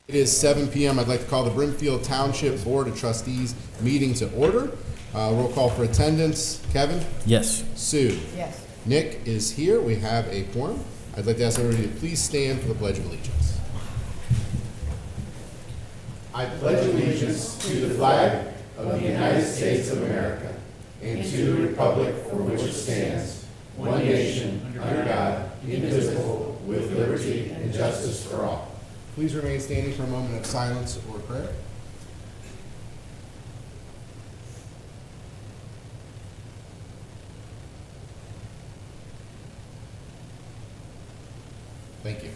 It is 7 p.m. I'd like to call the Brimfield Township Board of Trustees meeting to order. Roll call for attendance. Kevin? Yes. Sue? Yes. Nick is here. We have a quorum. I'd like to ask everybody to please stand for the Pledge of Allegiance. I pledge allegiance to the flag of the United States of America and to the republic for which it stands, one nation, under God, indivisible, with liberty and justice for all. Please remain standing for a moment of silence or prayer. Thank you.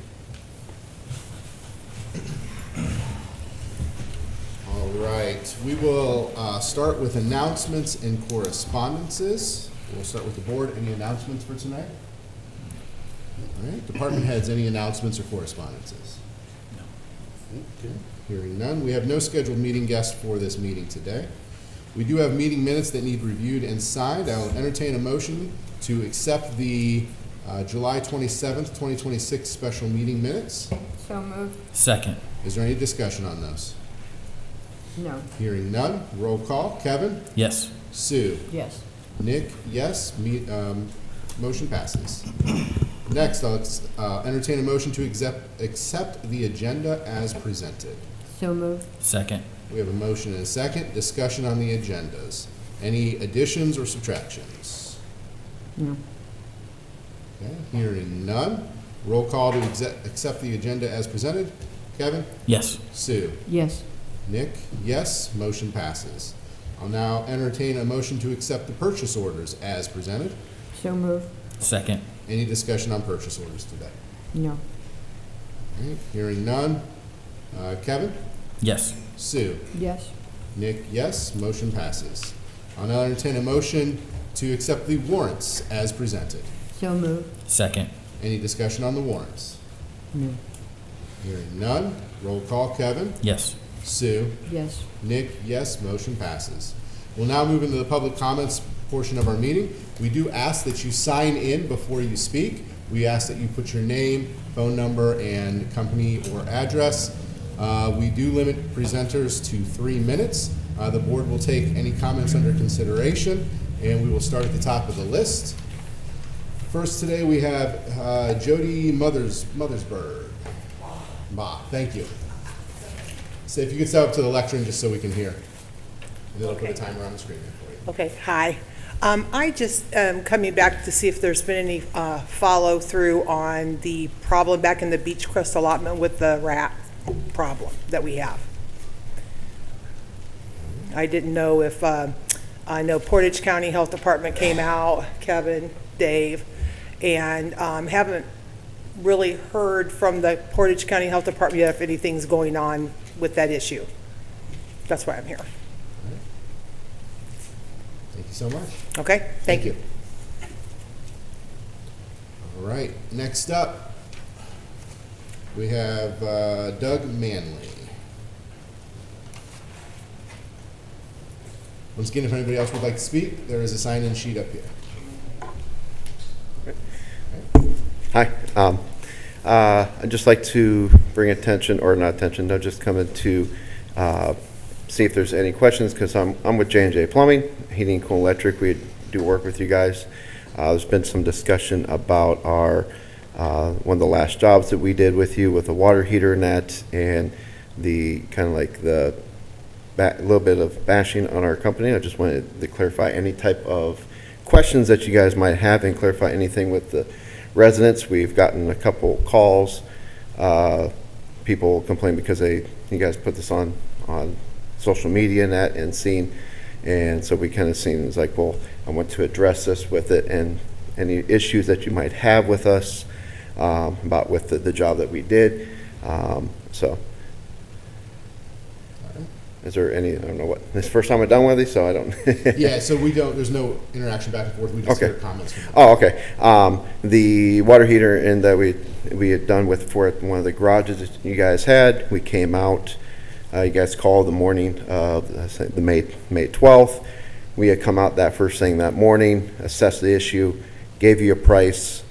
All right, we will start with announcements and correspondences. We'll start with the board. Any announcements for tonight? All right, department heads, any announcements or correspondences? Okay. Hearing none, we have no scheduled meeting guests for this meeting today. We do have meeting minutes that need reviewed and signed. I will entertain a motion to accept the July 27th, 2026 special meeting minutes. So moved. Second. Is there any discussion on those? No. Hearing none, roll call. Kevin? Yes. Sue? Yes. Nick? Yes. Motion passes. Next, I'll entertain a motion to accept the agenda as presented. So moved. Second. We have a motion and a second. Discussion on the agendas. Any additions or subtractions? No. Okay, hearing none. Roll call to accept the agenda as presented. Kevin? Yes. Sue? Yes. Nick? Yes. Motion passes. I'll now entertain a motion to accept the purchase orders as presented. So moved. Second. Any discussion on purchase orders today? No. All right, hearing none. Kevin? Yes. Sue? Yes. Nick? Yes. Motion passes. I'll now entertain a motion to accept the warrants as presented. So moved. Second. Any discussion on the warrants? No. Hearing none. Roll call. Kevin? Yes. Sue? Yes. Nick? Yes. Motion passes. We'll now move into the public comments portion of our meeting. We do ask that you sign in before you speak. We ask that you put your name, phone number, and company or address. We do limit presenters to 3 minutes. The board will take any comments under consideration, and we will start at the top of the list. First today we have Jody Mothersburg. Thank you. So if you could step up to the lectern just so we can hear. And then I'll put a timer on the screen there for you. Okay, hi. I just coming back to see if there's been any follow through on the problem back in the Beechcrest allotment with the rat problem that we have. I didn't know if, I know Portage County Health Department came out, Kevin, Dave, and haven't really heard from the Portage County Health Department yet if anything's going on with that issue. That's why I'm here. Thank you so much. Okay, thank you. All right, next up, we have Doug Manley. Once again, if anybody else would like to speak, there is a sign-in sheet up here. Hi. I'd just like to bring attention, or not attention, no, just coming to see if there's any questions, because I'm with J&J Plumbing, Heating, Cool, Electric. We do work with you guys. There's been some discussion about our one of the last jobs that we did with you with the water heater net and the kind of like the little bit of bashing on our company. I just wanted to clarify any type of questions that you guys might have and clarify anything with the residents. We've gotten a couple calls. People complain because you guys put this on social media and seen, and so we kind of seen it's like, well, I want to address this with it and any issues that you might have with us about with the job that we did. So is there any, I don't know what, this is the first time I've done one of these, so I don't. Yeah, so there's no interaction back and forth. We just hear comments from them. Oh, okay. The water heater and that we had done for one of the garages that you guys had, we came out. You guys called the morning of the May 12th. We had come out that first thing that morning, assessed the issue, gave you a price.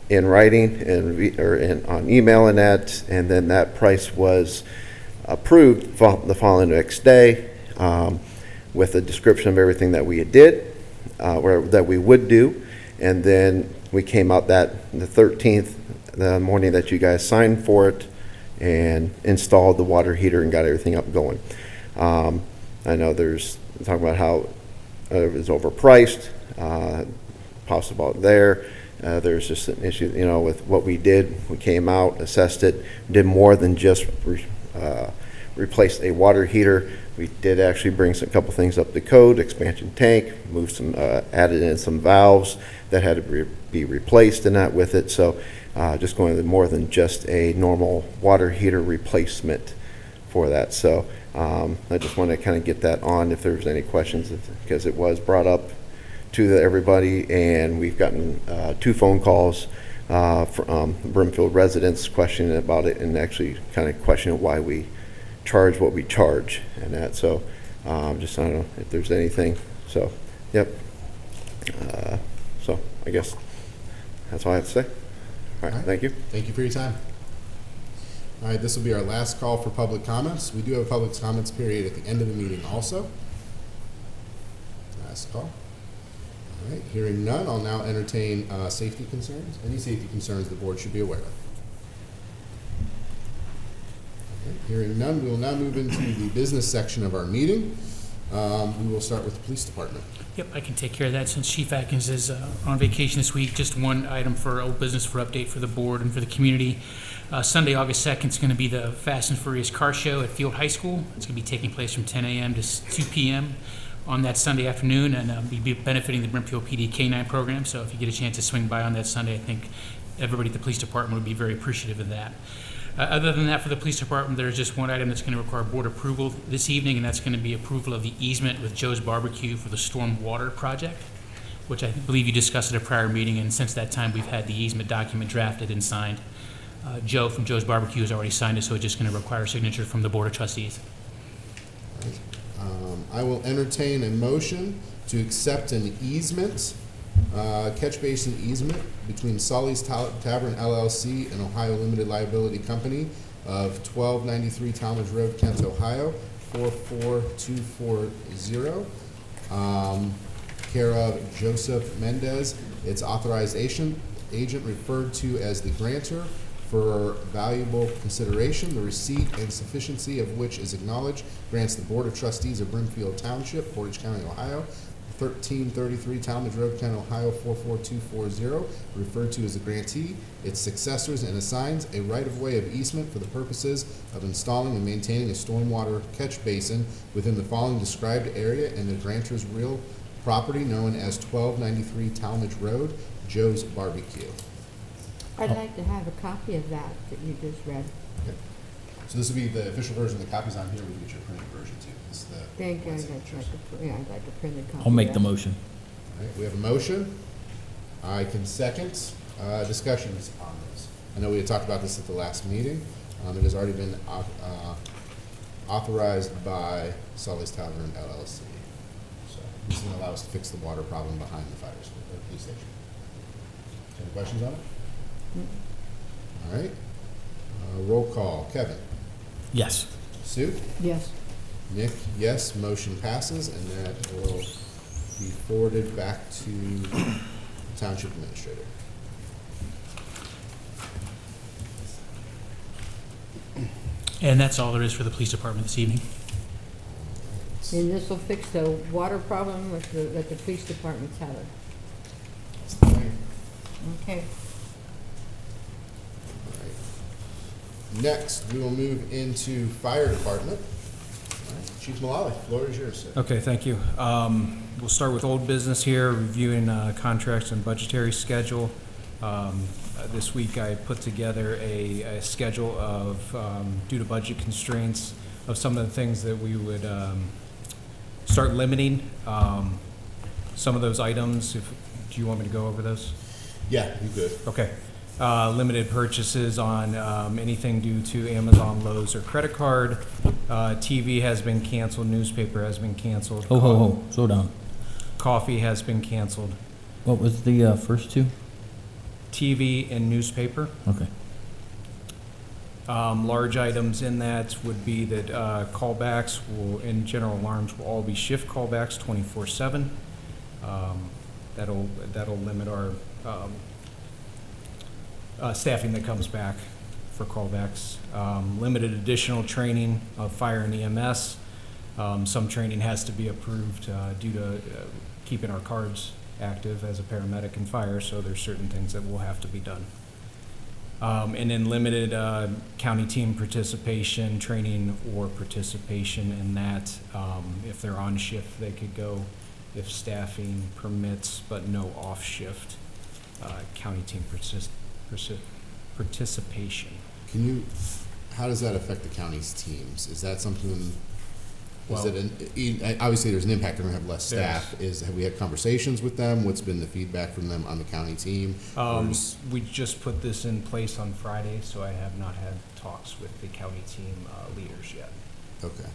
in writing on email and that, and then that price was approved the following next day with a description of everything that we did, or that we would do, and then we came out the 13th, the morning that you guys signed for it, and installed the water heater and got everything up and going. I know there's talking about how it was overpriced, possible there. There's just an issue, with what we did. We came out, assessed it, did more than just replace a water heater. We did actually bring a couple things up to code, expansion tank, moved some, added in some valves that had to be replaced and that with it. So just going to more than just a normal water heater replacement for that. So I just want to kind of get that on if there's any questions, because it was brought up to everybody, and we've gotten 2 phone calls from Brimfield residents questioning about it, and actually kind of questioning why we charge what we charge and that. So just, I don't know if there's anything. So, yep. So I guess that's all I have to say. All right, thank you. Thank you for your time. All right, this will be our last call for public comments. We do have a public comments period at the end of the meeting also. Last call. All right, hearing none, I'll now entertain safety concerns. Any safety concerns the board should be aware of? Okay, hearing none, we will now move into the business section of our meeting. We will start with the police department. Yep, I can take care of that since Chief Atkins is on vacation this week. Just one item for old business for update for the board and for the community. Sunday, August 2nd is going to be the Fast and Furious Car Show at Field High School. It's going to be taking place from 10 a.m. to 2 p.m. on that Sunday afternoon, and we'll be benefiting the Brimfield PD K-9 program. So if you get a chance to swing by on that Sunday, I think everybody at the police department would be very appreciative of that. Other than that, for the police department, there's just one item that's going to require board approval this evening, and that's going to be approval of the easement with Joe's Barbecue for the storm water project, which I believe you discussed at a prior meeting, and since that time, we've had the easement document drafted and signed. Joe from Joe's Barbecue has already signed it, so it's just going to require a signature from the Board of Trustees. I will entertain a motion to accept an easement, catch basin easement between Sully's Tavern LLC and Ohio Limited Liability Company of 1293 Talmadge Road, Kent, Ohio, 44240. Care of Joseph Mendez. Its authorized agent referred to as the grantor for valuable consideration, the receipt and sufficiency of which is acknowledged, grants the Board of Trustees of Brimfield Township, Portage County, Ohio, 1333 Talmadge Road, Kent, Ohio, 44240, referred to as the grantee, its successors, and assigns a right-of-way of easement for the purposes of installing and maintaining a stormwater catch basin within the following described area and the grantor's real property known as 1293 Talmadge Road, Joe's Barbecue. I'd like to have a copy of that you just read. Okay. So this will be the official version. The copy's on here. We can get your printed version too. This is the Thank you. one I'd like signatures. I'd like to print a copy. I'll make of the that. motion. All right, we have a motion. I can second. Discussions on this. I know we had talked about this at the last meeting. It has already been authorized by Sully's Tavern LLC. So this is going to allow us to fix the water problem behind the fire station, or police station. Any questions on it? All right. Roll call. Kevin? Yes. Sue? Yes. Nick, yes. Motion passes, and that will be forwarded back to the Township Administrator. And that's all there is for the police department this evening. And this will fix the water problem that the police department's having. That's the plan. Okay. All right. Next, we will move into Fire Department. All right. Chief Mullally, floor is yours, sir. Okay, thank you. We'll start with old business here, reviewing contracts and budgetary schedule. This week I put together a schedule of, due to budget constraints, of some of the things that we would start limiting. Some of those items, do you want me to go over those? Yeah, you good. Okay. Limited purchases on anything due to Amazon, Lowe's, or credit card. TV has been canceled, newspaper has been canceled. Ho, ho, ho, slow down. Coffee has been canceled. What was the first two? TV and newspaper. Okay. Large items in that would be that callbacks will, and general alarms will all be shift callbacks 24/7. That'll limit our staffing that comes back for callbacks. Limited additional training of fire and EMS. Some training has to be approved due to keeping our cards active as a paramedic and fire, so there's certain things that will have to be done. And then limited county team participation, training or participation in that. If they're on shift, they could go if staffing permits, but no off-shift county team participation. How does that affect the county's teams? Is that something, Well- obviously there's an impact, they're gonna have less There's- staff. Have we had conversations with them? What's been the feedback from them on the county team? Or is- We just put this in place on Friday, so I have not had talks with the county team leaders yet. Okay.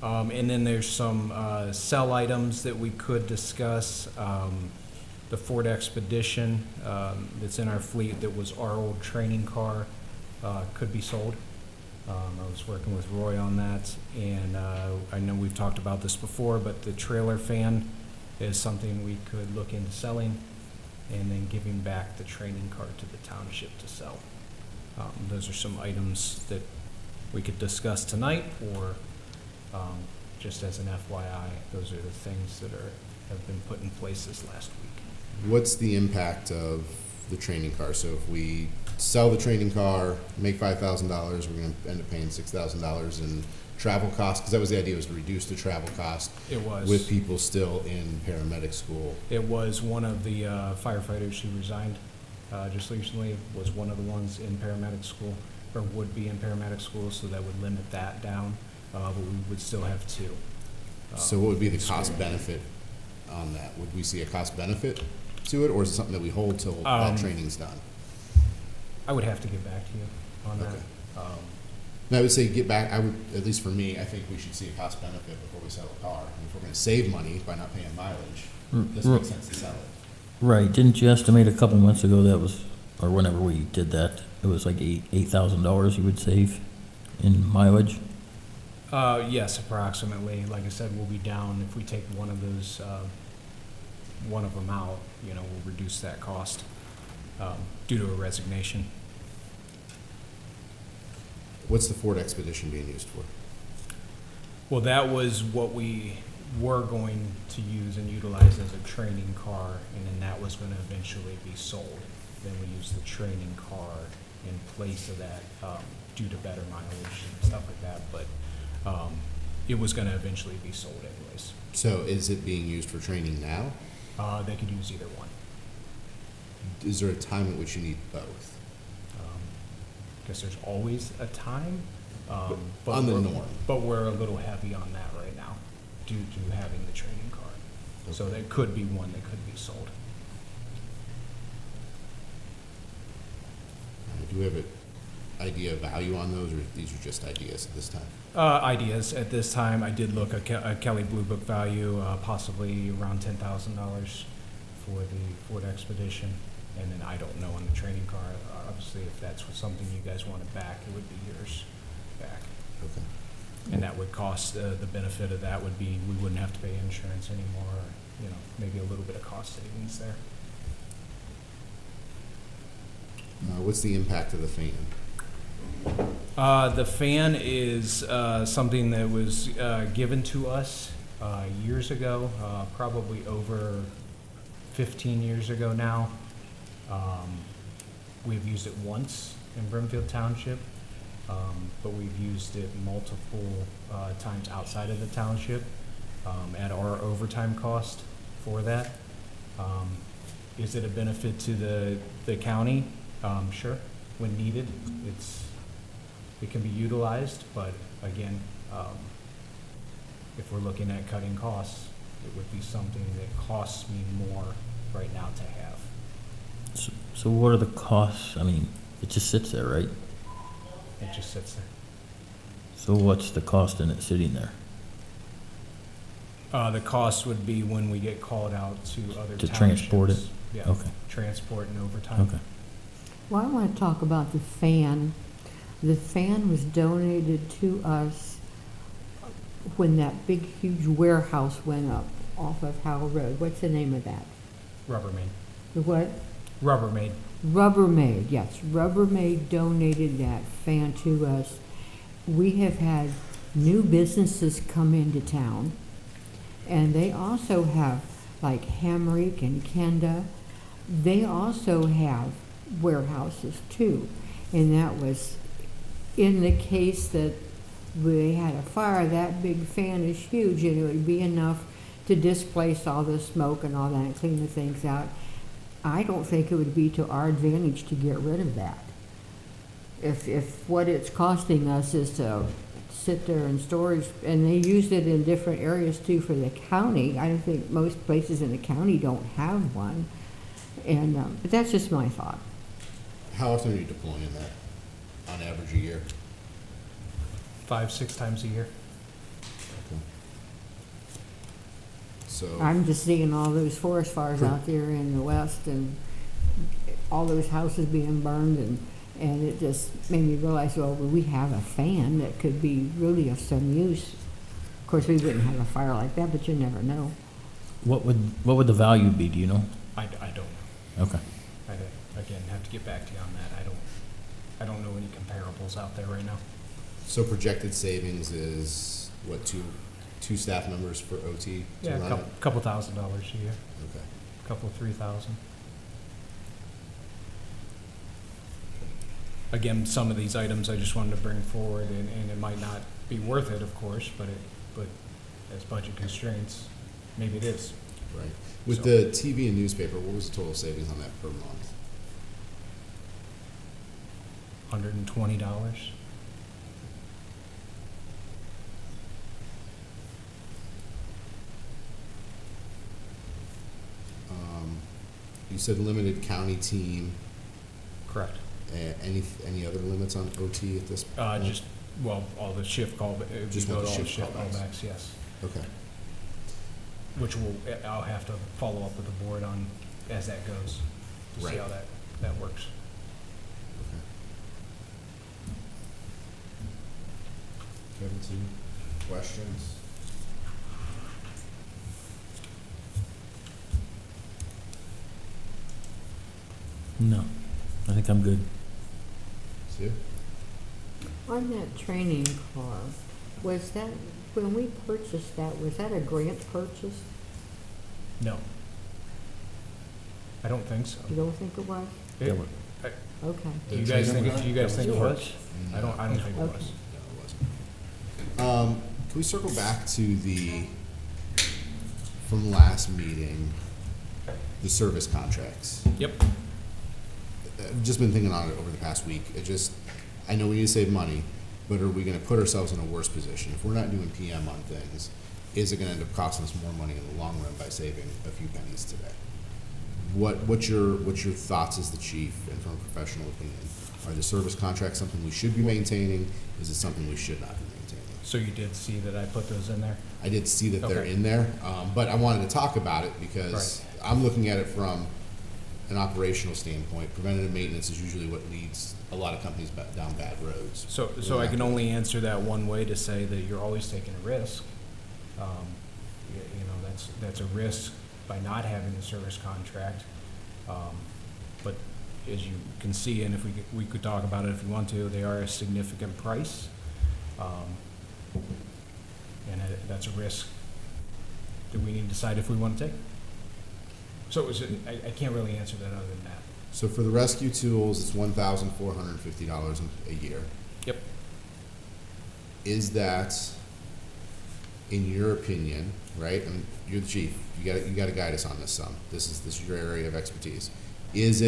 And then there's some sell items that we could discuss. The Ford Expedition that's in our fleet that was our old training car could be sold. I was working with Roy on that, and I know we've talked about this before, but the trailer fan is something we could look into selling and then giving back the training car to the township to sell. Those are some items that we could discuss tonight, or just as an FYI, those are the things that have been put in place this last week. What's the impact of the training car? So if we sell the training car, make $5,000, we're gonna end up paying $6,000 in travel costs, because that was the idea, was to reduce the travel cost It was. with people still in paramedic school. It was one of the firefighters who resigned just recently, was one of the ones in paramedic school, or would be in paramedic school, so that would limit that down, but we would still have two. So what would be the cost benefit on that? Would we see a cost benefit to it, or is it something that we hold till that training's done? I would have to get back to you on that. Okay. And I would say get back, at least for me, I think we should see a cost benefit before we sell a car. And if we're gonna save money by not paying mileage, this makes sense to sell it. Right, didn't you estimate a couple months ago that was, or whenever we did that, it was like $8,000 you would save in mileage? Yes, approximately. Like I said, we'll be down, if we take one of those, one of them out, we'll reduce that cost due to a resignation. What's the Ford Expedition being used for? Well, that was what we were going to use and utilize as a training car, and then that was going to eventually be sold. Then we used the training car in place of that due to better mileage and stuff like that, but it was going to eventually be sold anyways. So is it being used for training now? They could use either one. Is there a time at which you need both? Guess there's always a time. On the we're- norm. But we're a little heavy on that right now due to having the training car. So Okay. there could be one that could be sold. Do we have an idea of value on those, or these are just ideas at this time? Ideas at this time, I did look at Kelly Blue Book value, possibly around $10,000 for the Ford Expedition. And then I don't know on the training car, obviously if that's something you guys wanted back, it would be yours back. Okay. And that would cost, the benefit of that would be, we wouldn't have to pay insurance anymore, or, maybe a little bit of cost savings there. What's the impact of the fan? The fan is something that was given to us years ago, probably over 15 years ago now. We've used it once in Brimfield Township, but we've used it multiple times outside of the township at our overtime cost for that. Is it a benefit to the county? Sure, when needed, it can be utilized, but again, if we're looking at cutting costs, it would be something that costs me more right now to have. So what are the costs? I mean, it just sits there, right? It just sits there. So what's the cost in it sitting there? The cost would be when we get called out to other To townships. transport it? Yeah, Okay. transport and overtime. Okay. Well, I want to talk about the fan. The fan was donated to us when that big, huge warehouse went up off of Howell Road. What's the name of that? Rubbermaid. The what? Rubbermaid. Rubbermaid, yes. Rubbermaid donated that fan to us. We have had new businesses come into town, and they also have, like Hamrick and Kenda, they also have warehouses too. And that was in the case that we had a fire, that big fan is huge, and it would be enough to displace all the smoke and all that and clean the things out. I don't think it would be to our advantage to get rid of that. If what it's costing us is to sit there in storage, and they used it in different areas too for the county. I don't think most places in the county don't have one. And, but that's just my thought. How often are you deploying that on average a year? 5-6 times a year. So, I'm just seeing all those forest fires out there in the west and all those houses being burned, and it just made me realize, well, we have a fan that could be really of some use. Of course, we wouldn't have a fire like that, but you never know. What would the value be, do you know? I don't know. Okay. Again, have to get back to you on that. I don't know any comparables out there right now. so projected savings is what, two staff members for OT to Yeah, run it? couple $1,000 a year, Okay. couple 3,000. Again, some of these items I just wanted to bring forward, and it might not be worth it, of course, but as budget constraints, maybe it is. Right. With So- the TV and newspaper, what was the total savings on that per month? $120. You said limited county team. Correct. Any other limits on OT at this point? Just, well, all the shift call, Just go want to the all the shift shift callbacks. callbacks, yes. Okay. Which I'll have to follow up with the board on as that goes, to see Right. how that works. Okay. Kevin, any questions? No, I think I'm good. Sue? On that training car, was that, when we purchased that, was that a grant purchase? No. I don't think so. You don't think it was? It- Okay. Do you guys think it was? I don't think it Okay. was. No, it wasn't. Can we circle back to from last meeting, the service contracts? Yep. I've just been thinking on it over the past week. I know we need to save money, but are we gonna put ourselves in a worse position? If we're not doing PM on things, is it gonna end up costing us more money in the long run by saving a few pennies today? What's your thoughts as the chief and from a professional opinion? Are the service contracts something we should be maintaining? Is it something we should not be maintaining? So you did see that I put those in there? I did see that they're Okay. in there, but I wanted to talk about it because I'm looking at it from an operational standpoint. Preventative maintenance is usually what leads a lot of companies down bad roads. So I can only answer that one way, to say that you're always taking a risk. You know, that's a risk by not having the service contract. But as you can see, and if we could talk about it if you want to, they are a significant price. And that's a risk that we need to decide if we want to take. So I can't really answer that other than that. So for the rescue tools, it's $1,450 a year. Yep. Is that, in your opinion, right? And you're the chief. You got to guide us on this some. This is your area of expertise. Is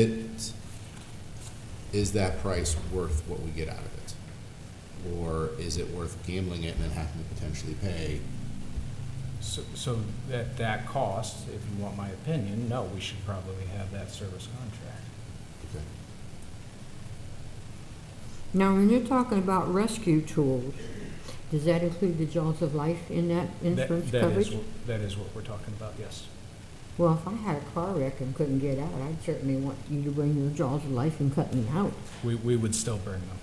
that price worth what we get out of it, or is it worth gambling it and then having to potentially pay? So that cost, if you want my opinion, no, we should probably have that service contract. Okay. Now, when you're talking about rescue tools, Does that include the Jaws of Life in that insurance coverage? That is what we're talking about, yes. Well, if I had a car wreck and couldn't get out, I'd certainly want you to bring your Jaws of Life and cut me out. We would still bring them.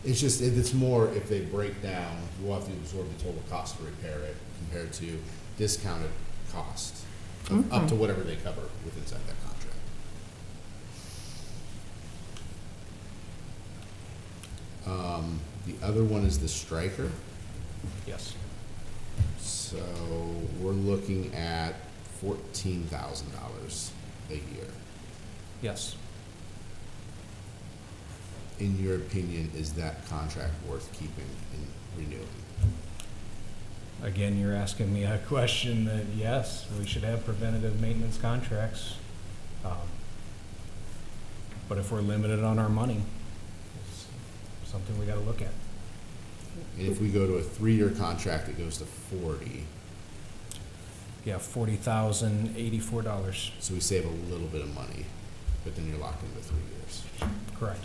It's just, it's more if they break down, we'll have to absorb the total cost to repair it compared to discounted cost of up to whatever they cover with inside that contract. The other one is the striker. Yes. So we're looking at $14,000 a year. Yes. In your opinion, is that contract worth keeping and renewing? Again, you're asking me a question that, yes, we should have preventative maintenance contracts. But if we're limited on our money, it's something we gotta look at. And if we go to a 3-year contract, it goes to 40. Yeah, $40,084. So we save a little bit of money, but then you're locked into 3 years. Correct.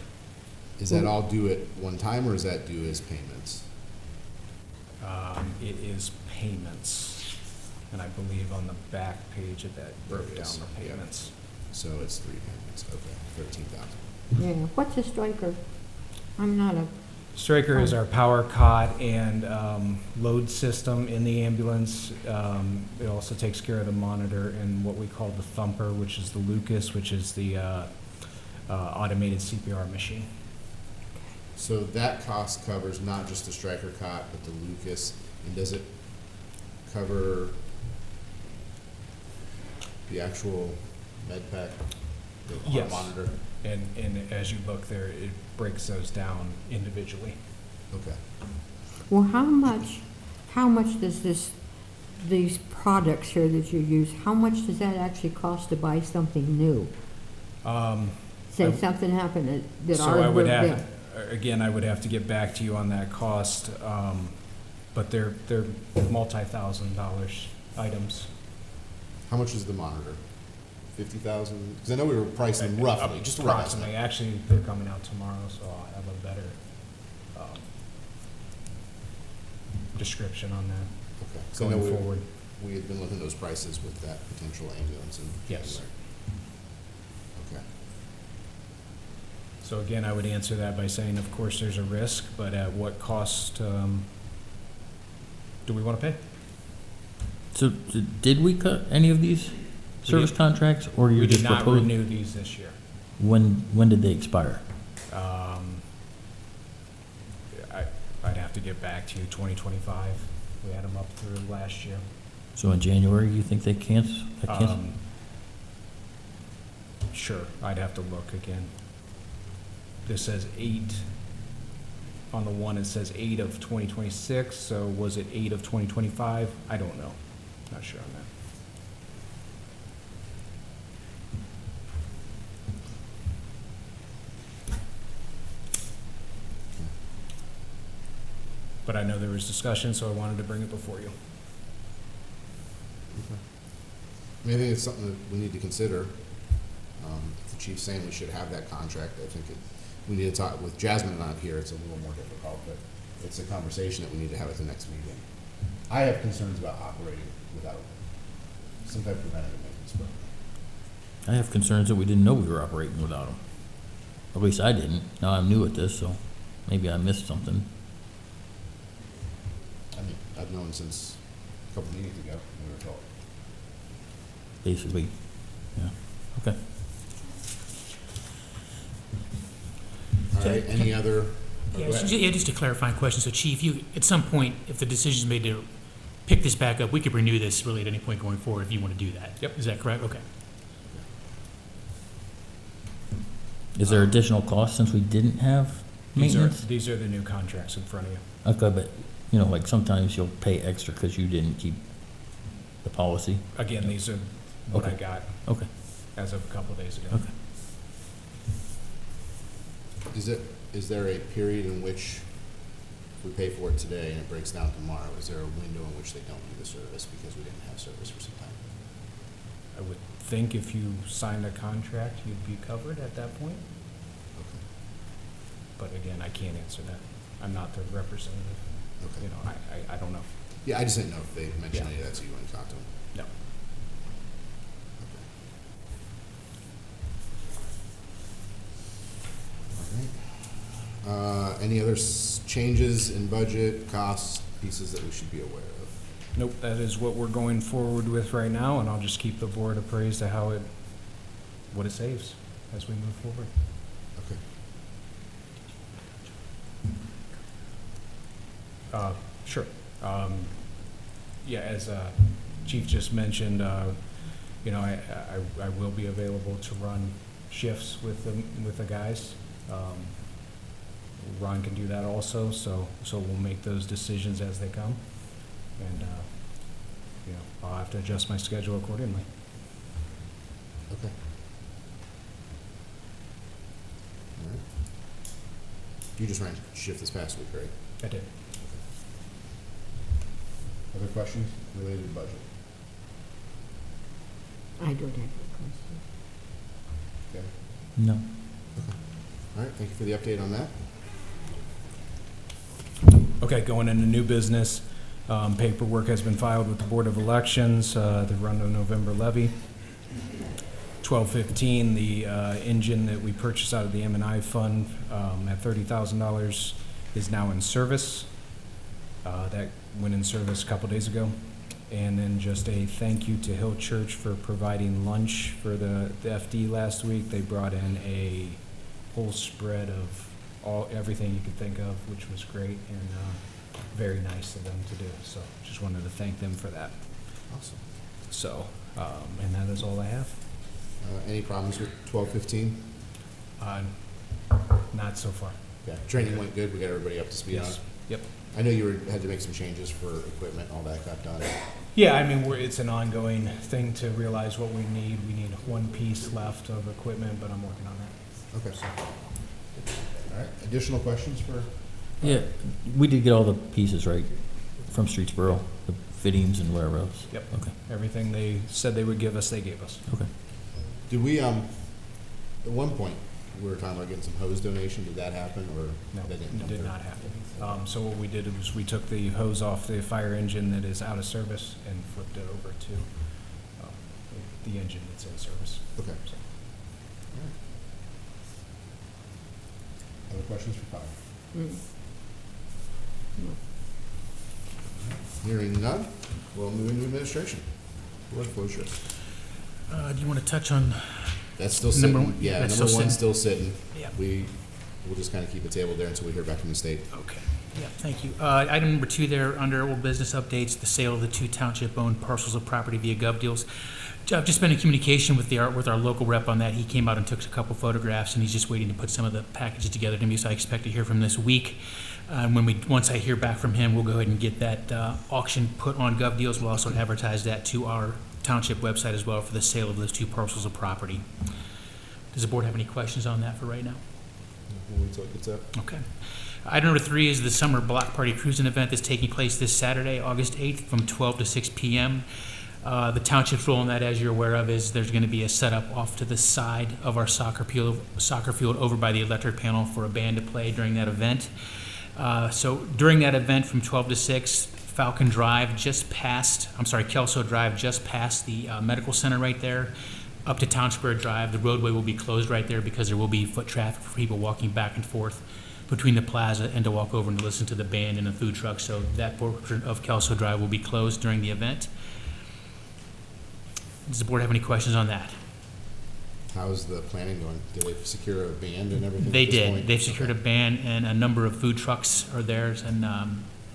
Is that all due at one time, or is that due as payments? It is payments, and I believe on the back page of that There broke it down is, the yeah. payments. So it's 3 payments, okay, 13,000. Yeah, what's a striker? I'm not a, Stryker is our power cot and load system in the ambulance. It also takes care of the monitor and what we call the thumper, which is the Lucas, which is the automated CPR machine. So that cost covers not just the striker cot, but the Lucas, and does it cover the actual med pack, the heart Yes. monitor? And as you look there, it breaks those down individually. Okay. well, how much does these products here that you use, how much does that actually cost to buy something new? Say something happened that So ours I would broke have, down. again, I would have to get back to you on that cost, but they're multi-$1,000 items. How much is the monitor? 50,000? Because I know we were pricing roughly, just a rough Approximately. estimate. Actually, they're coming out tomorrow, so I'll have a better description on that Okay. So I know going forward. we had been looking at those prices with that potential ambulance in Yes. January. Okay. So again, I would answer that by saying, of course, there's a risk, but at what cost do we want to pay? So did we cut any of these service did- contracts, or you We just did not proposed? renew these this year. When did they expire? I'd have to get back to you, 2025. We had them up through last year. So in January, you think they cancel? Sure, I'd have to look again. This says 8, on the one it says 8 of 2026, so was it 8 of 2025? I don't know, not sure on that. But I know there was discussion, so I wanted to bring it before you. I mean, I think it's something that we need to consider. If the chief's saying we should have that contract, I think we need to talk, with Jasmine not here, it's a little more difficult, but it's a conversation that we need to have at the next meeting. I have concerns about operating without some type of preventative maintenance program. I have concerns that we didn't know we were operating without them. At least I didn't. Now I'm new at this, so maybe I missed something. I mean, I've known since a couple meetings ago, when we were told. Basically, yeah, okay. All right, any other? Yeah, Go so ahead. yeah, just a clarifying question. So Chief, you, at some point, if the decision is made to pick this back up, we could renew this really at any point going forward if you want to do that. Yep. Is that correct? Okay. Is there additional cost since we didn't have maintenance? These are the new contracts in front of you. Okay, but, you know, like sometimes you'll pay extra because you didn't keep the policy. Again, these are what I Okay. got Okay, as of a couple days ago. okay. Is there a period in which if we pay for it today and it breaks down tomorrow, is there a window in which they don't do the service because we didn't have service for some time? I would think if you signed a contract, you'd be covered at that point. Okay. But again, I can't answer that. I'm not the representative. Okay. You know, I don't know. Yeah, I just didn't know if they mentioned Yeah. any of that, so you went and talked to them. No. All right. Any other changes in budget, costs, pieces that we should be aware of? Nope, that is what we're going forward with right now, and I'll just keep the board appraised of what it saves as we move forward. Okay. Sure. Yeah, as Chief just mentioned, you know, I will be available to run shifts with the guys. Ron can do that also, so we'll make those decisions as they come, and you know, I'll have to adjust my schedule accordingly. Okay. All right. You just ran shift this past week, right? I did. Other questions related to budget? I don't have any questions. Okay. No. All right, thank you for the update on that. Okay, going into new business, paperwork has been filed with the Board of Elections, the run of November levy. 12/15, the engine that we purchased out of the M&I fund at $30,000 is now in service. That went in service a couple days ago. And then just a thank you to Hill Church for providing lunch for the FD last week. They brought in a whole spread of everything you could think of, which was great and very nice of them to do. So just wanted to thank them for that. Awesome. So, and that is all I have. Any problems with 12:15? Not so far. Yeah, training went good, we got everybody up to speed on it. Yep. I know you had to make some changes for equipment, all that got done. Yeah, I mean, it's an ongoing thing to realize what we need. We need one piece left of equipment, but I'm working on that. Okay. All right, additional questions for? Yeah, we did get all the pieces right from Streetsboro, the fittings and wherever else. Yep. Okay, Everything they said they would give us, they gave us. okay. Did we, at one point, we were talking about getting some hose donation, did that happen, or? No, that didn't it come did through? not happen. So what we did was we took the hose off the fire engine that is out of service and flipped it over to the engine that's in service. Okay. So, All right. Other questions for Kyle? Hearing none, we'll move into administration. Board closure. Do you want to touch on, That's still Number sitting, one- yeah, that's number still one's sitting. still sitting. Yeah. We'll just kind of keep it tabled there until we hear back from the state. okay, yeah, thank you. Item number 2 there, under old business updates, the sale of the 2 township-owned parcels of property via Gov Deals. I've just been in communication with our local rep on that. He came out and took a couple photographs, and he's just waiting to put some of the packages together to me, so I expect to hear from this week. Once I hear back from him, we'll go ahead and get that auction put on Gov Deals. We'll also advertise that to our township website as well for the sale of those 2 parcels of property. Does the board have any questions on that for right now? We'll wait till it gets up. Okay. Item number 3 is the summer block party cruising event that's taking place this Saturday, August 8th, from 12 to 6 p.m. The township's role in that, as you're aware of, is there's going to be a setup off to the side of our soccer field over by the electric panel for a band to play during that event. So during that event from 12 to 6, Kelso Drive just past the medical center right there, up to Town Square Drive. The roadway will be closed right there because there will be foot traffic for people walking back and forth between the plaza and to walk over and to listen to the band and the food truck. So that portion of Kelso Drive will be closed during the event. Does the board have any questions on that? How's the planning going? Did they secure a band and everything? They at this did. point? They've secured a band, and a number of food trucks are theirs. And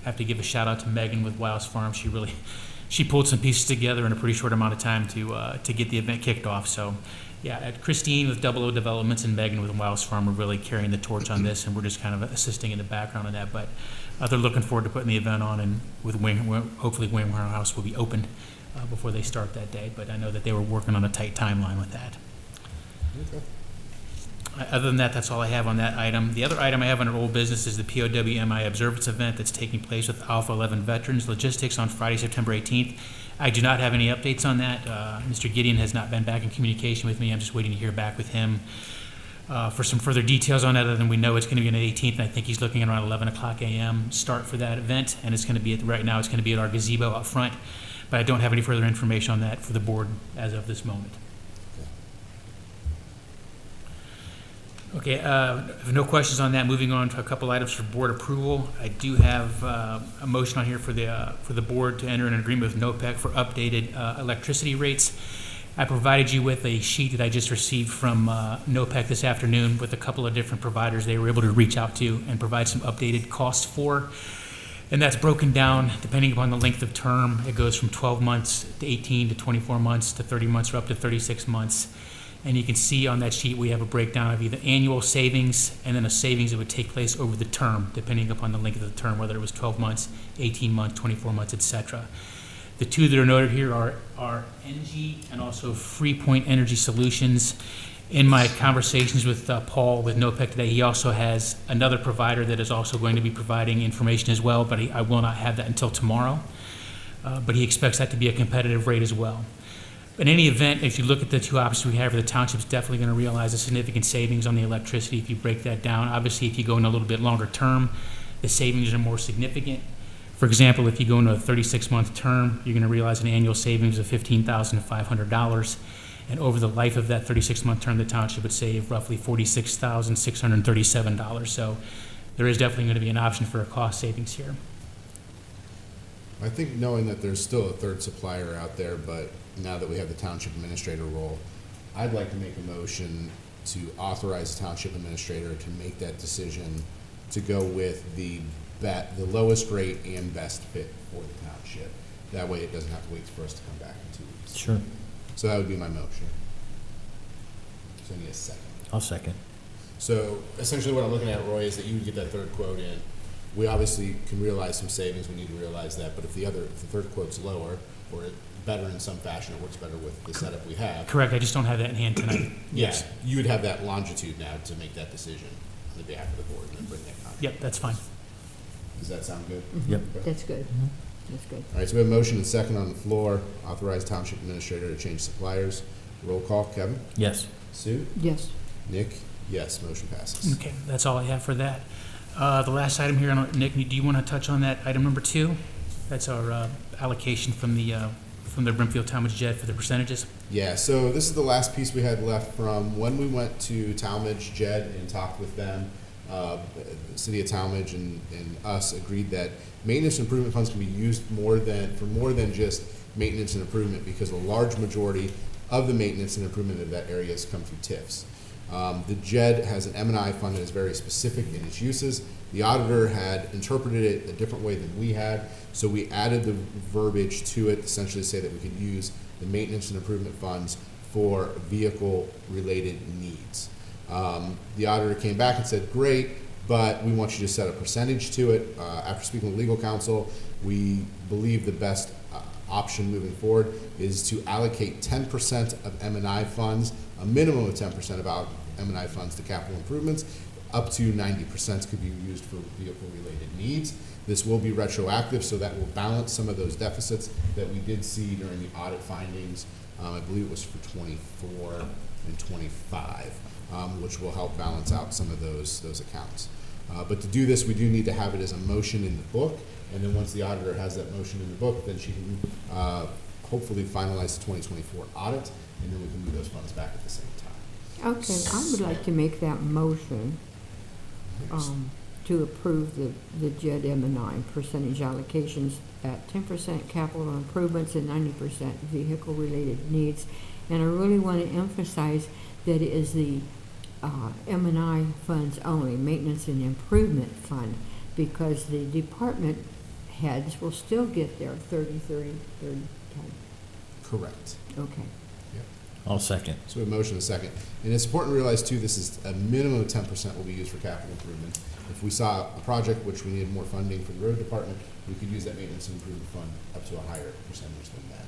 have to give a shout out to Megan with Wiles Farm. She pulled some pieces together in a pretty short amount of time to get the event kicked off. So, yeah, Christine with Double O Developments and Megan with Wiles Farm are really carrying the torch on this, and we're just kind of assisting in the background on that. But they're looking forward to putting the event on, and with hopefully Wayne Warehouse will be open before they start that day. But I know that they were working on a tight timeline with that. Okay. Other than that, that's all I have on that item. The other item I have under old business is the POWMI Observance event that's taking place with Alpha 11 Veterans Logistics on Friday, September 18th. I do not have any updates on that. Mr. Gideon has not been back in communication with me. I'm just waiting to hear back with him for some further details on it, other than we know it's going to be on the 18th, and I think he's looking at around 11 o'clock a.m. start for that event, and it's going to be, right now, it's going to be at our gazebo out front, but I don't have any further information on that for the board as of this moment. Okay, no questions on that. Moving on to a couple items for board approval. I do have a motion on here for the board to enter an agreement with NOPEC for updated electricity rates. I provided you with a sheet that I just received from NOPEC this afternoon with a couple of different providers they were able to reach out to and provide some updated costs for. And that's broken down depending upon the length of term. It goes from 12 months to 18 to 24 months to 30 months or up to 36 months. And you can see on that sheet we have a breakdown of either annual savings and then a savings that would take place over the term, depending upon the length of the term, whether it was 12 months, 18 months, 24 months, etc. The two that are noted here are NG and also Freepoint Energy Solutions. In my conversations with Paul with NOPEC today, he also has another provider that is also going to be providing information as well, but I will not have that until tomorrow. But he expects that to be a competitive rate as well. In any event, if you look at the two options we have for the township, it's definitely going to realize a significant savings on the electricity if you break that down. Obviously, if you go in a little bit longer term, the savings are more significant. For example, if you go into a 36-month term, you're going to realize an annual savings of $15,500. And over the life of that 36-month term, the township would save roughly $46,637. So there is definitely going to be an option for a cost savings here. I think knowing that there's still a third supplier out there, but now that we have the township administrator role, I'd like to make a motion to authorize the township administrator to make that decision to go with the lowest rate and best fit for the township. That way it doesn't have to wait for us to come back in 2 weeks. Sure. So that would be my motion. So I need a second. I'll second. So essentially what I'm looking at, Roy, is that you would get that third quote in. We obviously can realize some savings, we need to realize that, but if the third quote's lower, or better in some fashion, it works better with the setup we have. Correct. I just don't have that in hand tonight. Yes, you would have that longitude now to make that decision on the behalf of the board and then bring that contract. Yep, that's fine. Does that sound good? Yep. That's good. That's good. All right, so we have a motion and second on the floor, authorize township administrator to change suppliers. Roll call, Kevin? Yes. Sue? Yes. Nick? Yes, motion passes. Okay, that's all I have for that. The last item here, Nick, do you want to touch on that item number 2? That's our allocation from the Brimfield Township JED for the percentages. Yeah, so this is the last piece we had left from when we went to Talmadge JED and talked with them. The City of Talmadge and us agreed that maintenance and improvement funds can be used for more than just maintenance and improvement, because a large majority of the maintenance and improvement of that area has come through TIFs. The JED has an M&I fund that is very specific in its uses. The auditor had interpreted it a different way than we had, so we added the verbiage to it, essentially to say that we could use the maintenance and improvement funds for vehicle-related needs. The auditor came back and said, great, but we want you to set a percentage to it. After speaking with legal counsel, we believe the best option moving forward is to allocate 10% of M&I funds, a minimum of 10% of M&I funds to capital improvements. Up to 90% could be used for vehicle-related needs. This will be retroactive, so that will balance some of those deficits that we did see during the audit findings. I believe it was for 24 and 25, which will help balance out some of those accounts. But to do this, we do need to have it as a motion in the book, and then once the auditor has that motion in the book, then she can hopefully finalize the 2024 audit, and then we can move those funds back at the same time. Okay, I would like to make that motion to approve the JED M&I percentage allocations at 10% capital improvements and 90% vehicle-related needs. And I really want to emphasize that it is the M&I funds only, maintenance and improvement fund, because the department heads will still get their 30, 30, 30, 10. Correct. Okay. I'll second. So we have a motion and a second. And it's important to realize too, this is a minimum of 10% will be used for capital improvement. If we saw a project which we needed more funding for the road department, we could use that maintenance and improvement fund up to a higher percentage than that.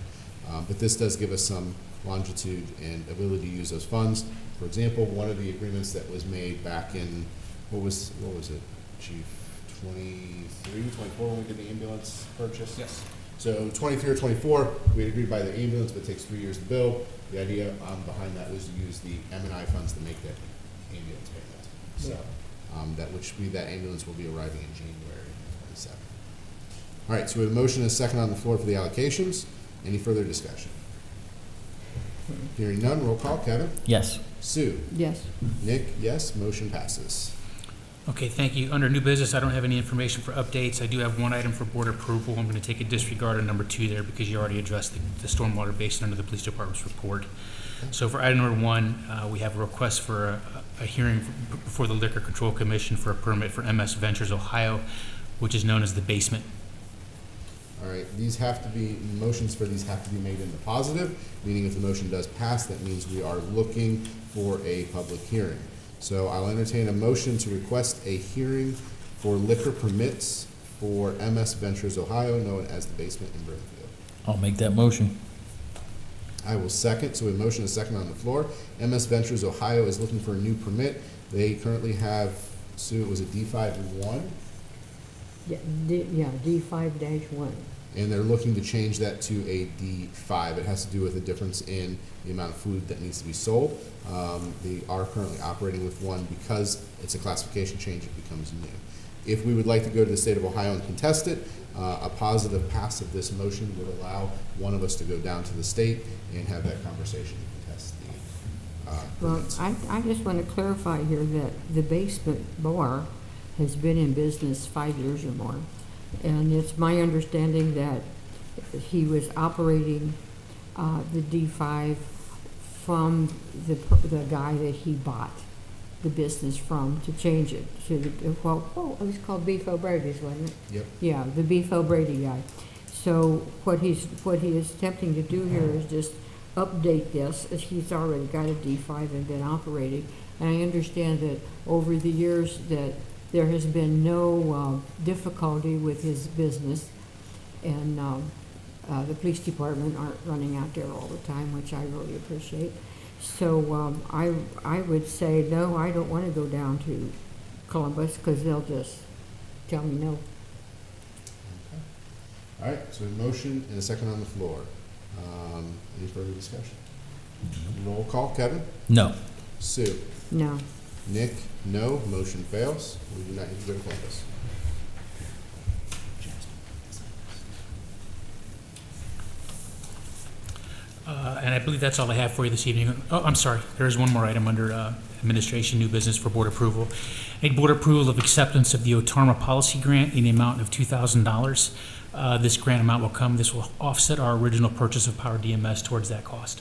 But this does give us some longitude and ability to use those funds. For example, one of the agreements that was made back in, what was it, Chief? 23, 24 when we did the ambulance purchase? Yes. So 23 or 24, we had agreed to buy the ambulance, but it takes 3 years to build. The idea behind that was to use the M&I funds to make that ambulance payment. So, that ambulance will be arriving in January 27th. All right, so we have a motion and a second on the floor for the allocations. Any further discussion? Hearing none, roll call. Kevin? Yes. Sue? Yes. Nick? Yes, motion passes. Okay, thank you. Under new business, I don't have any information for updates. I do have one item for board approval. I'm going to take a disregard on number 2 there because you already addressed the stormwater basin under the police department's report. So for item number 1, we have a request for a hearing before the Liquor Control Commission for a permit for MS Ventures Ohio, which is known as the basement. All right, motions for these have to be made in the positive, meaning if the motion does pass, that means we are looking for a public hearing. So I'll entertain a motion to request a hearing for liquor permits for MS Ventures Ohio, known as the basement in Brimfield. I'll make that motion. I will second. So a motion is second on the floor. MS Ventures Ohio is looking for a new permit. They currently have, Sue, it was a D5-1, Yeah, D5-1. and they're looking to change that to a D5. It has to do with the difference in the amount of food that needs to be sold. They are currently operating with one. Because it's a classification change, it becomes new. If we would like to go to the state of Ohio and contest it, a positive pass of this motion would allow one of us to go down to the state and have that conversation and contest the Well, permits. I just want to clarify here that the basement bar has been in business 5 years or more. And it's my understanding that he was operating the D5 from the guy that he bought the business from to change it to the, it was called Beef O'Brady's, wasn't it? Yep. Yeah, the Beef O'Brady guy. So what he is attempting to do here is just update this, as he's already got a D5 and been operating. And I understand that over the years that there has been no difficulty with his business, and the police department aren't running out there all the time, which I really appreciate. So I would say, no, I don't want to go down to Columbus, because they'll just tell me no. All right, so a motion and a second on the floor. Any further discussion? Roll call. Kevin? No. Sue? No. Nick? No. Motion fails. We do not need to go to Columbus. And I believe that's all I have for you this evening. Oh, I'm sorry. There is one more item under administration, new business for board approval. A board approval of acceptance of the OTARMA policy grant in the amount of $2,000. This grant amount this will offset our original purchase of Power DMS towards that cost.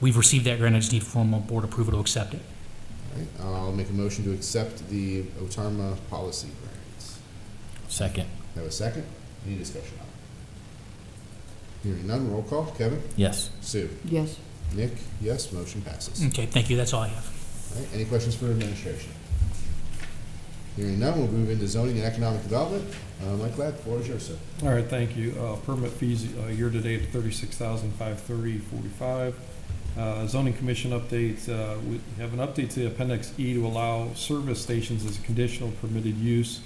We've received that grant. I just need formal board approval to accept it. All right, I'll make a motion to accept the OTARMA policy grants. Second. Have a second? Any discussion on it? Hearing none, roll call. Kevin? Yes. Sue? Yes. Nick? Yes, motion passes. Okay, thank you. That's all I have. All right, any questions for administration? Hearing none, we'll move into zoning and economic development. Mike Ladd, the floor is yours, sir. All right, thank you. Permit fees year-to-date, $36,530.45. Zoning commission updates, we have an update to the Appendix E to allow service stations as a conditional permitted use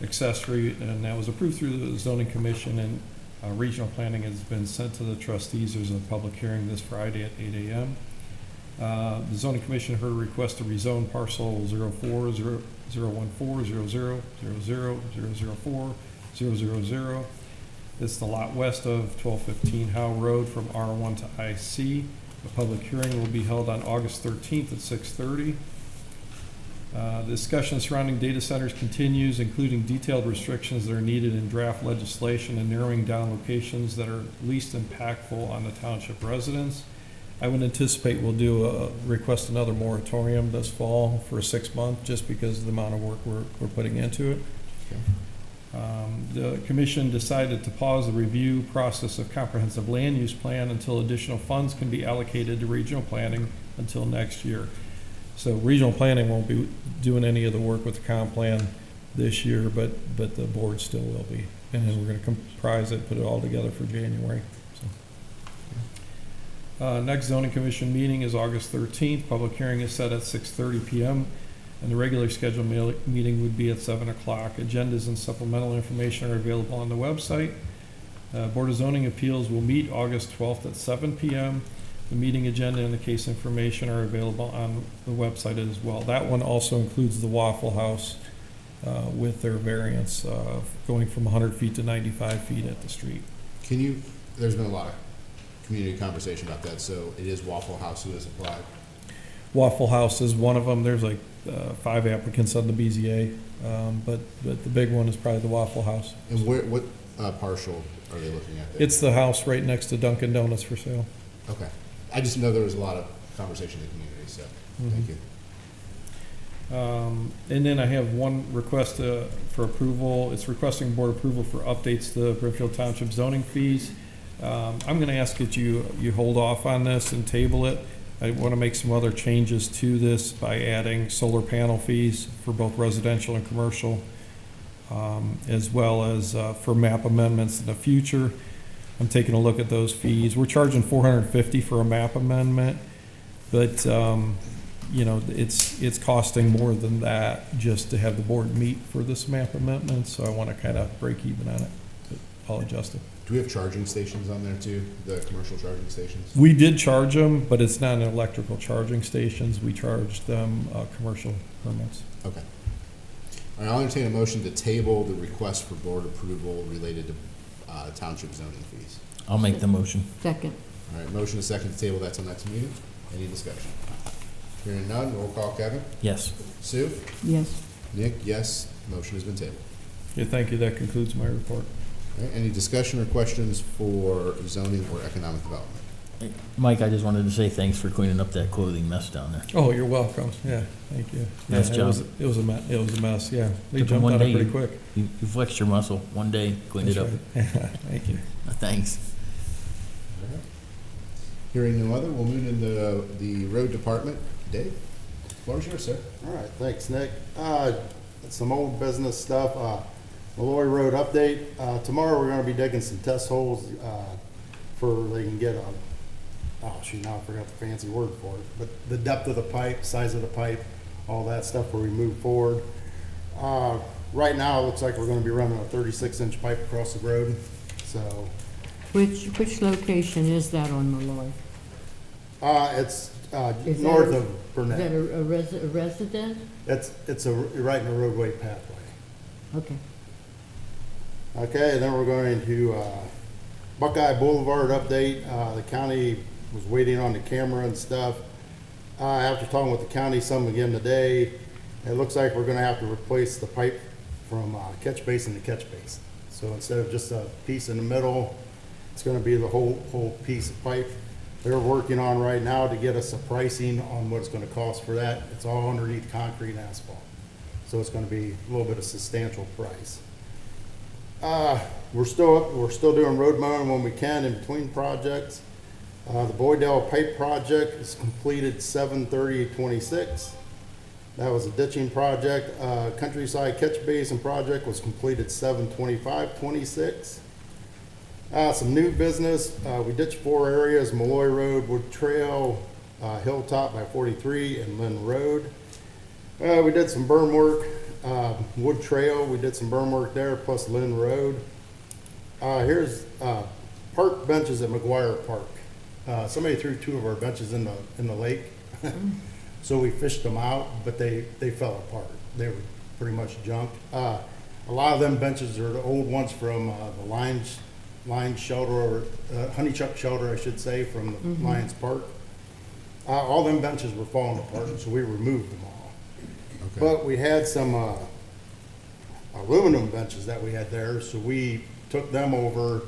accessory, and that was approved through the zoning commission, and regional planning has been sent to the trustees. There's a public hearing this Friday at 8 a.m. The zoning commission heard a request to rezone parcel 040140000000400. It's the lot west of 1215 Howe Road from R1 to IC. The public hearing will be held on August 13th at 6:30. The discussion surrounding data centers continues, including detailed restrictions that are needed in draft legislation and narrowing down locations that are least impactful on the township residents. I would anticipate we'll request another moratorium this fall for 6 months, just because of the amount of work we're putting into it. The commission decided to pause the review process of comprehensive land use plan until additional funds can be allocated to regional planning until next year. So regional planning won't be doing any of the work with the comp plan this year, but the board still will be. And then we're going to comprise it, put it all together for January. So. Next zoning commission meeting is August 13th. Public hearing is set at 6:30 p.m. and the regular scheduled meeting would be at 7 o'clock. Agendas and supplemental information are available on the website. Board of Zoning Appeals will meet August 12th at 7 p.m. The meeting agenda and the case information are available on the website as well. That one also includes the Waffle House with their variance going from 100 feet to 95 feet at the street. There's been a lot of community conversation about that, so it is Waffle House who has applied. Waffle House is one of them. There's like 5 applicants on the BZA, but the big one is probably the Waffle House. And what partial are they looking at there? It's the house right next to Dunkin' Donuts for sale. Okay. I just know there was a lot of conversation in the community, so thank you. And then I have one request for approval. It's requesting board approval for updates to Brimfield Township zoning fees. I'm going to ask that you hold off on this and table it. I want to make some other changes to this by adding solar panel fees for both residential and commercial, as well as for map amendments in the future. I'm taking a look at those fees. We're charging $450 for a map amendment, but you know, it's costing more than that just to have the board meet for this map amendment, so I want to kind of break even on it, but I'll adjust it. Do we have charging stations on there too, the commercial charging stations? We did charge them, but it's not an electrical charging stations. We charged them commercial permits. Okay. All right, I'll entertain a motion to table the request for board approval related to township zoning fees. I'll make the motion. Second. All right, motion is second to table that till next meeting. Any discussion? Hearing none, roll call. Kevin? Yes. Sue? Yes. Nick? Yes. Motion has been tabled. Yeah, thank you. That concludes my report. All right, any discussion or questions for zoning or economic development? Mike, I just wanted to say thanks for cleaning up that clothing mess down there. Oh, you're welcome. Yeah, thank you. Nice Yeah, job. It was a mess, yeah. They Took 'em jumped one on it day. pretty quick. You flexed your muscle. One day, cleaned it up. That's right. Thank you. Thanks. All right. Hearing no other, we'll move into the road department. Dave, floor is yours, sir. All right, thanks, Nick. Some old business stuff. Malloy Road update. Tomorrow we're gonna be digging some test holes, for, they can get a, oh shoot, now I forgot the fancy word for it, but the depth of the pipe, size of the pipe, all that stuff where we move forward. Right now, it looks like we're gonna be running a 36-inch pipe across the road, so, Which location is that on Malloy? it's, Is north that- of Is Burnett. that a resident? It's right in a roadway pathway. Okay. Okay, and then we're going to Buckeye Boulevard update. The county was waiting on the camera and stuff. After talking with the county some again today, it looks like we're gonna have to replace the pipe from catch basin to catch basin. So instead of just a piece in the middle, it's gonna be the whole piece of pipe. They're working on right now to get us a pricing on what it's gonna cost for that. It's all underneath concrete and asphalt. So it's gonna be a little bit of substantial price. We're still doing road mowing when we can in between projects. The Boydell Pipe Project is completed 7/30/26. That was a ditching project. Countryside Catch Basin Project was completed 7/25/26. Some new business, we ditched 4 areas: Malloy Road, Wood Trail, Hilltop by 43, and Lynn Road. We did some burn work. Wood Trail, we did some burn work there, plus Lynn Road. Here's park benches at McGuire Park. Somebody threw 2 of our benches in the lake, so we fished them out, but they fell apart. They were pretty much junk. A lot of them benches are the old ones from the Lions shelter, or Honeychuck shelter, I should say, from the Lions Park. All them benches were falling apart, so we removed them all. Okay. But we had some aluminum benches that we had there, so we took them over,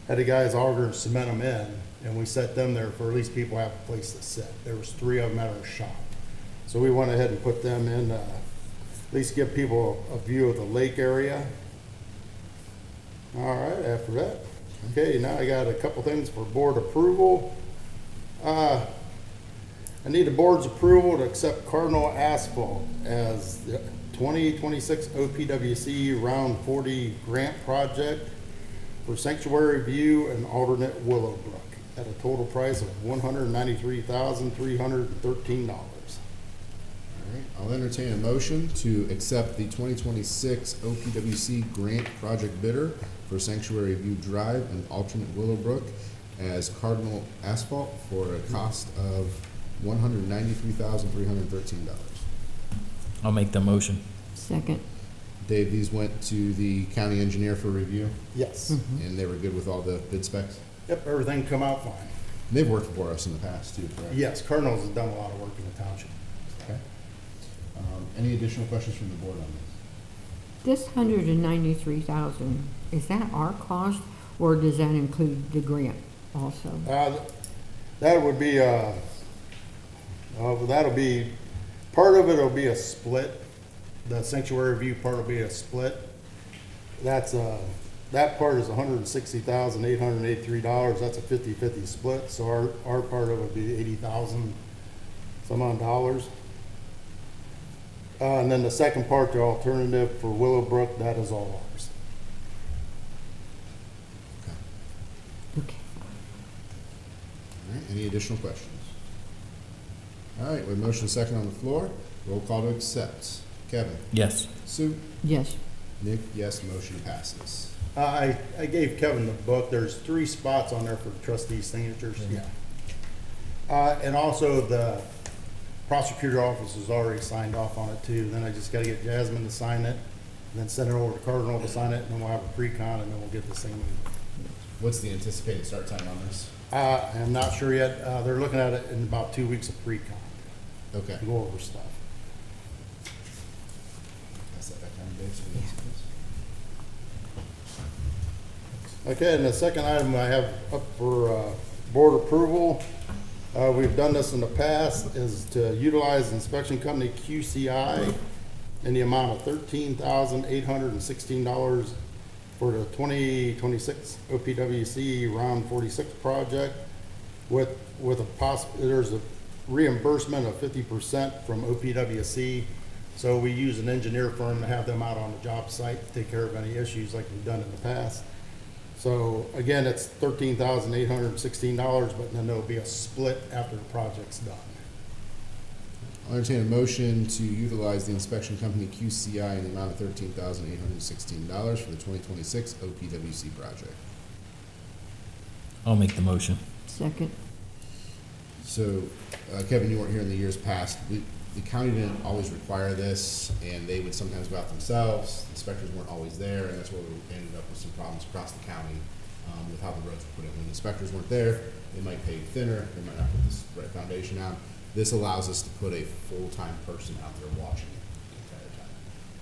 had the guys auger and cement them in, and we set them there for at least people have a place to sit. There was 3 of them at our shop. So we went ahead and put them in, at least give people a view of the lake area. All right, after that. Okay, now I got a couple things for board approval. I need the board's approval to accept Cardinal Asphalt as the 2026 OPWC Round 40 grant project for Sanctuary View and alternate Willowbrook at a total price of $193,313. All right, I'll entertain a motion to accept the 2026 OPWC grant project bidder for Sanctuary View Drive and alternate Willowbrook as Cardinal Asphalt for a cost of $193,313. I'll make the motion. Second. Dave, these went to the county engineer for review, Yes. and they were good with all the bid specs? Yep, everything come out fine. And they've worked for us in the past too, correct? Yes, Cardinals has done a lot of work in the township. Okay. Any additional questions from the board on this? This 193,000, is that our cost, or does that include the grant also? That would be, that'll be, part of it'll be a split. The sanctuary review part will be a split. That's, that part is $160,883. That's a 50-50 split. So our part of it would be 80,000 some odd dollars. And then the second part, the alternative for Willowbrook, that is all ours. Okay. All right, any additional questions? All right, with motion second on the floor, roll call to accept. Kevin? Yes. Sue? Yes. Nick? Yes, motion passes. I gave Kevin the book. There's 3 spots on there for the trustees' signatures. Yeah. And also the prosecutor office has already signed off on it too. Then I just gotta get Jasmine to sign it, and then send it over to Cardinal to sign it, and then we'll have a pre-con, and then we'll get this thing moving. What's the anticipated start time on this? I'm not sure yet. They're looking at it in about 2 weeks of pre-con, Okay. to go over stuff. Pass that back down, Dave, so we can see this. Okay, and the second item I have up for board approval, we've done this in the past, is to utilize inspection company QCI in the amount of $13,816 for the 2026 OPWC Round 46 project with there's a reimbursement of 50% from OPWC. So we use an engineer firm to have them out on the job site to take care of any issues like we've done in the past. So again, it's $13,816, but then there'll be a split after the project's done. I'll entertain a motion to utilize the inspection company QCI in the amount of $13,816 for the 2026 OPWC project. I'll make the motion. Second. So, Kevin, you weren't here in the years past. The county didn't always require this, and they would sometimes go out themselves. Inspectors weren't always there, and that's where we ended up with some problems across the county with how the roads were put in. When the inspectors weren't there, they might pave thinner, they might not put this right foundation on. This allows us to put a full-time person out there watching it the entire time.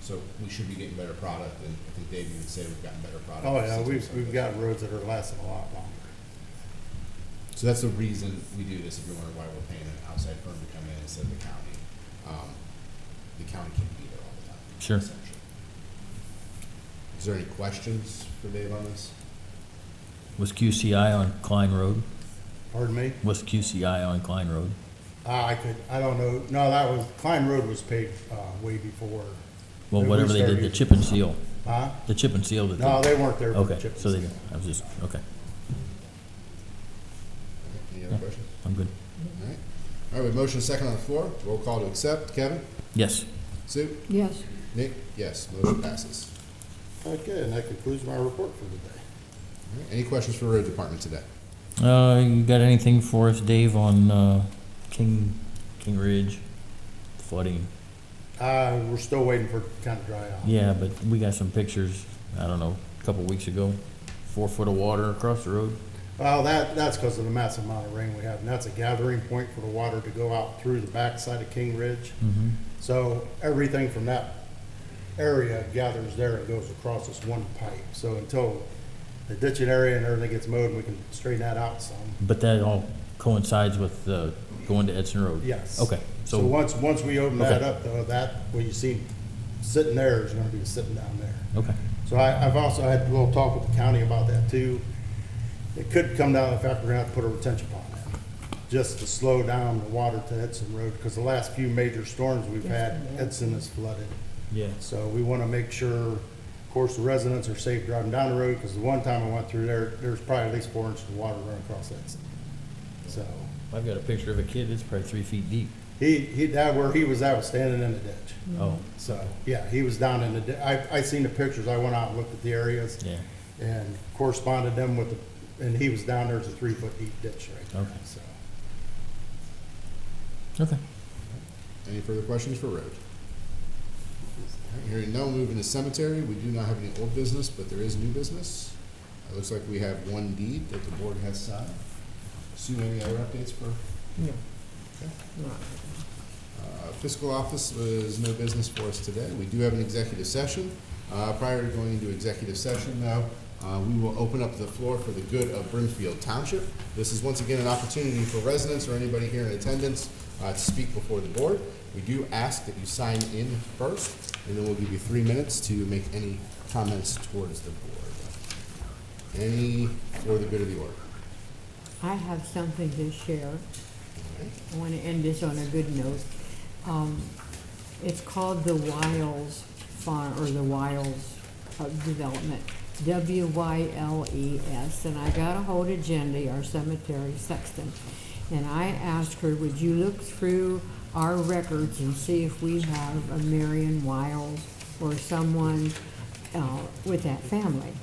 So we should be getting better product, and I think Dave, you would say we've gotten better product. Oh yeah, since we started we've this. got roads that are lasting a lot longer. So that's the reason we do this, if you're wondering why we're paying an outside firm to come in instead of the county. The county can be there all the time. Sure. essentially. Is there any questions for Dave on this? Was QCI on Klein Road? Pardon me? Was QCI on Klein Road? I don't know. No, that was, Klein Road was paid way before. Well, We whatever they started did, the using- chip and seal. Huh? The chip and seal that No, they weren't there for the Okay, chip. so they, I was just, okay, Any other questions? I'm good. All right. All right, we have motion second on the floor. Roll call to accept. Kevin? Yes. Sue? Yes. Nick? Yes, motion passes. Okay, and that concludes my report for today. All right, any questions for road department today? You got anything for us, Dave, on King Ridge flooding? We're still waiting for it to kind of dry out. Yeah, but we got some pictures, I don't know, a couple weeks ago, 4 foot of water across the road. Well, that's because of the massive amount of rain we have, and that's a gathering point for the water to go out through the backside of King Ridge. Mm-hmm. So everything from that area gathers there and goes across this one pipe. So until the ditching area and everything gets mowed, we can straighten that out some. But that all coincides with going to Edson Road? Yes. Okay, So so, once we open that Okay. up, though, that, what you see sitting there is gonna be sitting down there. okay, So I've also had a little talk with the county about that too. It could come down to the fact we're gonna have to put a retention pond in, just to slow down the water to Edson Road, because the last few major storms we've had, Edson is flooded. yeah. So we wanna make sure, of course, the residents are safe driving down the road, because the one time I went through there's probably at least 4 inches of water running across Edson. So, I've got a picture of a kid, it's probably 3 feet deep. where he was at was standing in the ditch. Oh, So, yeah, he was down in the, I seen the pictures, I went out and looked at the areas yeah, and corresponded them with and he was down there, there's a 3-foot deep ditch right there, Okay. so. Okay. Any further questions for road? All right, hearing none, we'll move into cemetery. We do not have any old business, but there is new business. It looks like we have one deed that the board has signed. Sue, any other updates for? No. Fiscal office was no business for us today. We do have an executive session. Prior to going into executive session though, we will open up the floor for the good of Brimfield Township. This is once again an opportunity for residents or anybody here in attendance to speak before the board. We do ask that you sign in first, and then we'll give you 3 minutes to make any comments towards the board. Any for the good of the order? I have something to share. All right. I want to end this on a good note. It's called the Wiles Farm, or the Wiles Development, WYLES. And I got a hold of Jenny, our cemetery sexton, and I asked her, would you look through our records and see if we have a Marion Wiles or someone with that family?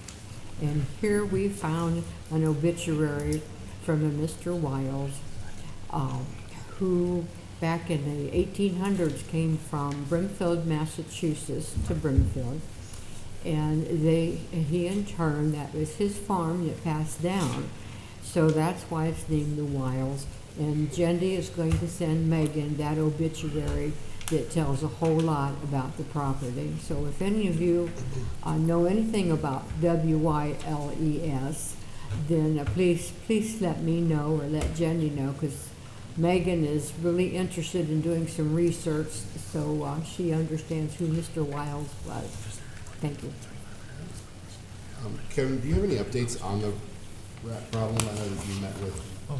And here we found an obituary from a Mr. Wiles, who back in the 1800s came from Brimfield, Massachusetts to Brimfield. And he in turn, that was his farm that passed down. So that's why it's named the Wiles. And Jendy is going to send Megan that obituary that tells a whole lot about the property. So if any of you know anything about WYLES, then please let me know or let Jenny know, because Megan is really interested in doing some research, so she understands who Mr. Wiles was. Thank you. Kevin, do you have any updates on the rat problem? I know that you met with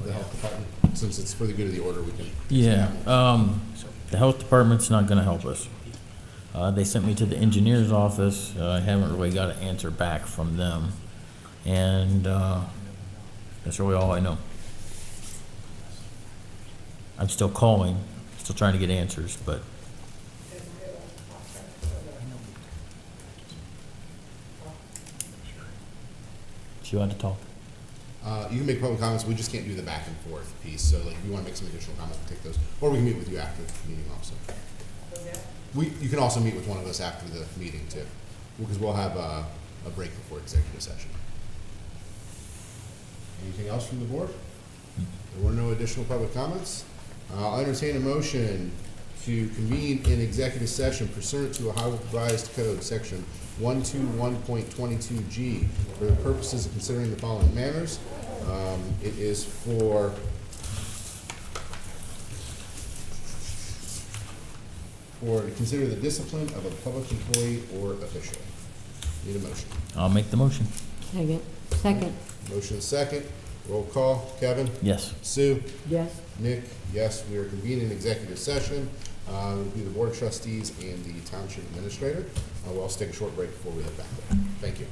the health department. Since it's for the good of the order, we can. Yeah, the health department's not gonna help us. They sent me to the engineer's office. I haven't really got an answer back from them. And, that's really all I know. I'm still calling, still trying to get answers, but. She wanted to talk. You can make public comments, we just can't do the back and forth piece, so like, if you wanna make some additional comments, we'll take those, or we can meet with you after the meeting also. You can also meet with one of us after the meeting too, because we'll have a break before executive session. Anything else from the board? There were no additional public comments. I'll entertain a motion to convene in executive session pursuant to Ohio Revised Code, section 121.22G, for the purposes of considering the following matters. It is to consider the discipline of a public employee or official. Need a motion. I'll make the motion. Second. Motion second. Roll call. Kevin? Yes. Sue? Yes. Nick? Yes. We are convening an executive session. It'll be the Board of Trustees and the Township Administrator. We'll also take a short break before we head back there. Thank you.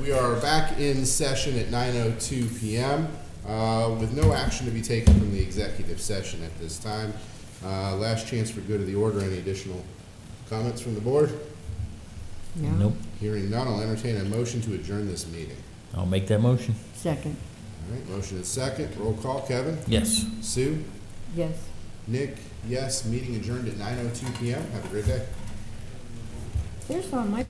We are back in session at 9:02 PM with no action to be taken from the executive session at this time. Last chance for good of the order. Any additional comments from the board? No? Nope. Hearing none, I'll entertain a motion to adjourn this meeting. I'll make that motion. Second, All right, motion is second. Roll call. Kevin? Yes. Sue? yes. Nick? Yes. Meeting adjourned at 9:02 PM. Have a great day. There's one, my